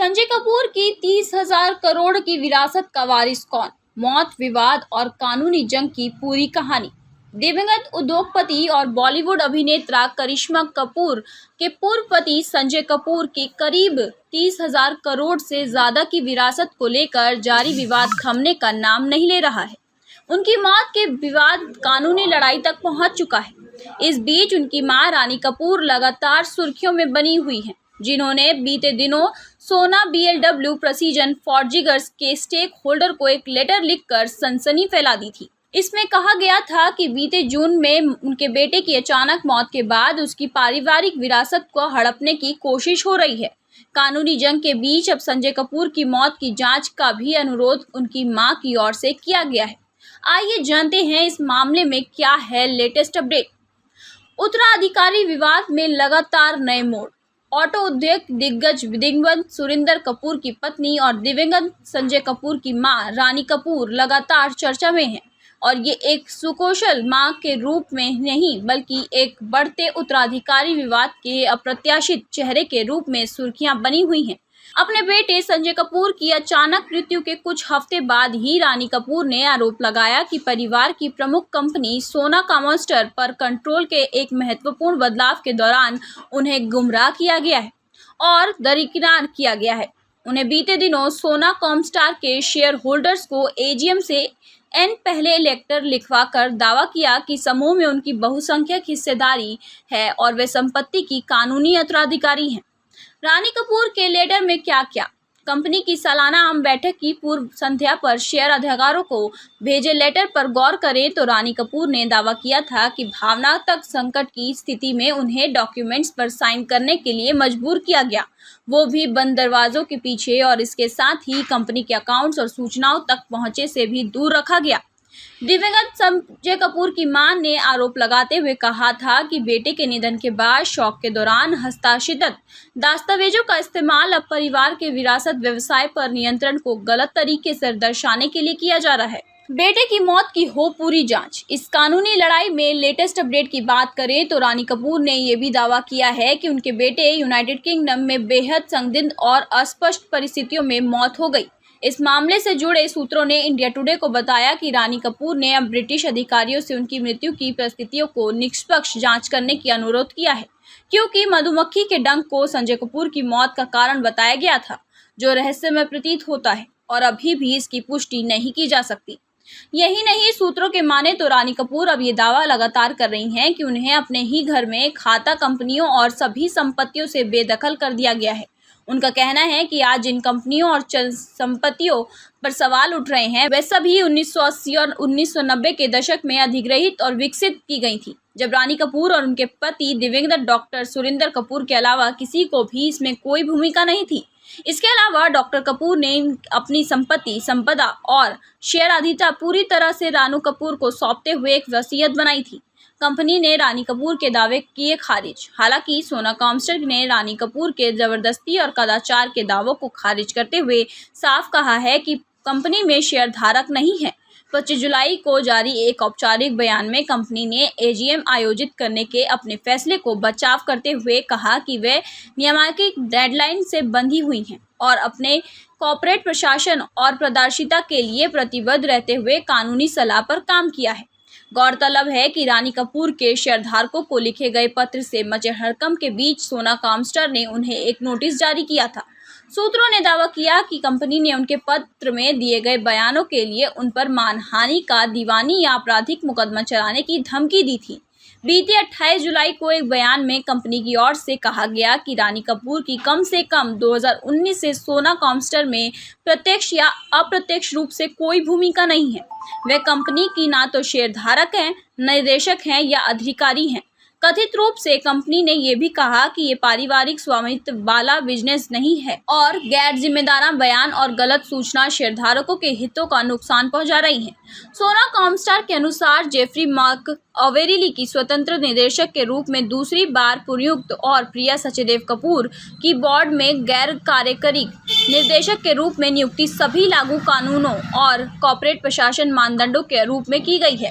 संजय कपूर की 30,000 करोड़ की विरासत का वारिस कौन? मौत, विवाद और कानूनी जंग की पूरी कहानी। दिवंगत उद्योगपति और बॉलीवुड अभिनेत्रा करिश्मा कपूर के पूर्व पति संजय कपूर की करीब 30,000 करोड़ से ज्यादा की विरासत को लेकर जारी विवाद थमने का नाम नहीं ले रहा है। उनकी मौत के विवाद कानूनी लड़ाई तक पहुंच चुका है। इस बीच उनकी मां रानी कपूर लगातार सुर्खियों में बनी हुई हैं, जिन्होंने बीते दिनों सोना BLW प्रेसिजन फॉर्जिगर्स के स्टेक होल्डर को एक लेटर लिखकर सनसनी फैला दी थी। इसमें कहा गया था कि बीते जून में उनके बेटे की अचानक मौत के बाद उसकी पारिवारिक विरासत को हड़पने की कोशिश हो रही है। कानूनी जंग के बीच अब संजय कपूर की मौत की जांच का भी अनुरोध उनकी मां की ओर से किया गया है। आइए जानते हैं इस मामले में क्या है लेटेस्ट अपडेट। उत्तराधिकारी विवाद में लगातार नए मोड़। ऑटो उद्योग दिग्गज दिवंगत सुरिंदर कपूर की पत्नी और दिवंगत संजय कपूर की मां रानी कपूर लगातार चर्चा में हैं और ये एक सुकुशल मां के रूप में नहीं बल्कि एक बढ़ते उत्तराधिकारी विवाद के अप्रत्याशित चेहरे के रूप में सुर्खियां बनी हुई हैं। अपने बेटे संजय कपूर की अचानक मृत्यु के कुछ हफ्ते बाद ही रानी कपूर ने आरोप लगाया कि परिवार की प्रमुख कंपनी सोना कॉमस्टर पर कंट्रोल के एक महत्वपूर्ण बदलाव के दौरान उन्हें गुमराह किया गया है और दरकिनार किया गया है। उन्हें बीते दिनों सोना कॉमस्टार के शेयर होल्डर्स को AGM से पहले लेटर लिखवा कर दावा किया कि समूह में उनकी बहुसंख्यक हिस्सेदारी है और वे संपत्ति की कानूनी उत्तराधिकारी हैं। रानी कपूर के लेटर में क्या क्या? कंपनी की सालाना आम बैठक की पूर्व संध्या पर शेयर अधिकारियों को भेजे लेटर पर गौर करें तो रानी कपूर ने दावा किया था कि भावनात्मक संकट की स्थिति में उन्हें डॉक्यूमेंट्स पर साइन करने के लिए मजबूर किया गया, वो भी बंद दरवाजों के पीछे, और इसके साथ ही कंपनी के अकाउंट्स और सूचनाओं तक पहुंचे से भी दूर रखा गया। दिवंगत संजय कपूर की मां ने आरोप लगाते हुए कहा था कि बेटे के निधन के बाद शोक के दौरान हस्ताक्षरित दस्तावेजों का इस्तेमाल अब परिवार के विरासत व्यवसाय पर नियंत्रण को गलत तरीके से दर्शाने के लिए किया जा रहा है। बेटे की मौत की हो पूरी जांच। इस कानूनी लड़ाई में लेटेस्ट अपडेट की बात करें तो रानी कपूर ने यह भी दावा किया है कि उनके बेटे यूनाइटेड किंगडम में बेहद संदिग्ध और अस्पष्ट परिस्थितियों में मौत हो गई। इस मामले से जुड़े सूत्रों ने इंडिया टुडे को बताया कि रानी कपूर ने अब ब्रिटिश अधिकारियों से उनकी मृत्यु की परिस्थितियों को निष्पक्ष जांच करने की अनुरोध किया है, क्योंकि मधुमक्खी के डंक को संजय कपूर की मौत का कारण बताया गया था, जो रहस्यमय प्रतीत होता है और अभी भी इसकी पुष्टि नहीं की जा सकती। यही नहीं, सूत्रों के माने तो रानी कपूर अब ये दावा लगातार कर रही हैं कि उन्हें अपने ही घर में खाता कंपनियों और सभी संपत्तियों से बेदखल कर दिया गया है। उनका कहना है कि आज जिन कंपनियों और संपत्तियों पर सवाल उठ रहे हैं वे सभी 1980 और 1990 के दशक में अधिग्रहित और विकसित की गई थी, जब रानी कपूर और उनके पति दिवंगत डॉक्टर सुरिंदर कपूर के अलावा किसी को भी इसमें कोई भूमिका नहीं थी। इसके अलावा डॉक्टर कपूर ने अपनी संपत्ति, संपदा और शेयर अधिकार पूरी तरह से रानू कपूर को सौंपते हुए एक वसीयत बनाई थी। कंपनी ने रानी कपूर के दावे किए खारिज। हालांकि सोना कॉमस्टर ने रानी कपूर के जबरदस्ती और कदाचार के दावों को खारिज करते हुए साफ कहा है कि कंपनी में शेयर धारक नहीं है। 25 जुलाई को जारी एक औपचारिक बयान में कंपनी ने AGM आयोजित करने के अपने फैसले को बचाव करते हुए कहा कि वे नियामक डेडलाइन से बंधी हुई हैं और अपने कॉर्पोरेट प्रशासन और पारदर्शिता के लिए प्रतिबद्ध रहते हुए कानूनी सलाह पर काम किया है। गौरतलब है कि रानी कपूर के शेयरधारकों को लिखे गए पत्र से मचे हड़कंप के बीच सोना कॉमस्टर ने उन्हें एक नोटिस जारी किया था। सूत्रों ने दावा किया कि कंपनी ने उनके पत्र में दिए गए बयानों के लिए उन पर मानहानि का दीवानी या आपराधिक मुकदमा चलाने की धमकी दी थी। बीते 28 जुलाई को एक बयान में कंपनी की ओर से कहा गया कि रानी कपूर की कम से कम 2019 से सोना कॉमस्टर में प्रत्यक्ष या अप्रत्यक्ष रूप से कोई भूमिका नहीं है। वे कंपनी की ना तो शेयरधारक हैं, निर्देशक हैं या अधिकारी हैं। कथित रूप से कंपनी ने यह भी कहा कि ये पारिवारिक स्वामित्व वाला बिजनेस नहीं है और गैर जिम्मेदाराना बयान और गलत सूचना शेयरधारकों के हितों का नुकसान पहुंचा रही है। सोना कॉमस्टार के अनुसार जेफरी मार्क अवेरिली की स्वतंत्र निदेशक के रूप में दूसरी बार प्रयुक्त और प्रिया सचदेव कपूर की बोर्ड में गैर कार्यकारी निर्देशक के रूप में नियुक्ति सभी लागू कानूनों और कॉर्पोरेट प्रशासन मानदंडों के रूप में की गई है।